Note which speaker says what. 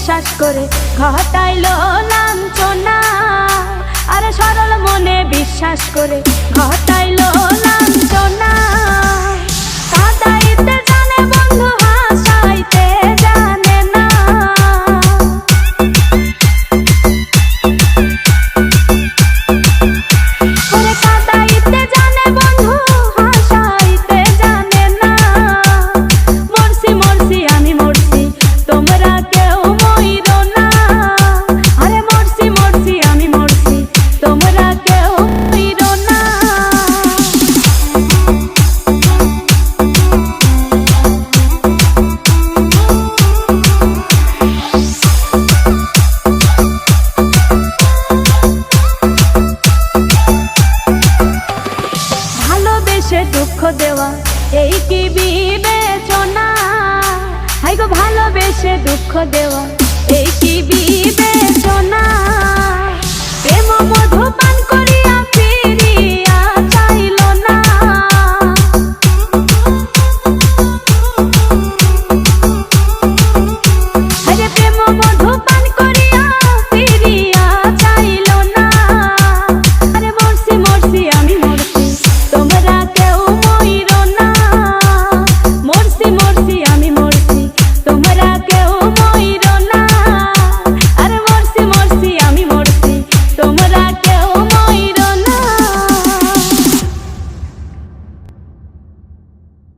Speaker 1: বিশ্বাস করে ঘটাইলো লাঞ্ছনা। আরে সরল মনে বিশ্বাস করে ঘটাইলো লাঞ্ছনা। কাঁদাইতে জানে বন্ধু, হাসাইতে জানে না। ওরে কাঁদাইতে জানে বন্ধু, হাসাইতে জানে না। মরছি মরছি আমি মরছি, তোমরা কেউ মইরো না। আরে মরছি মরছি আমি মরছি, তোমরা কেউ মইরো না। ভালোবেসে দুঃখ দেওয়া এই কি বিবেচনা? হাই গো ভালোবেসে দুঃখ দেওয়া এই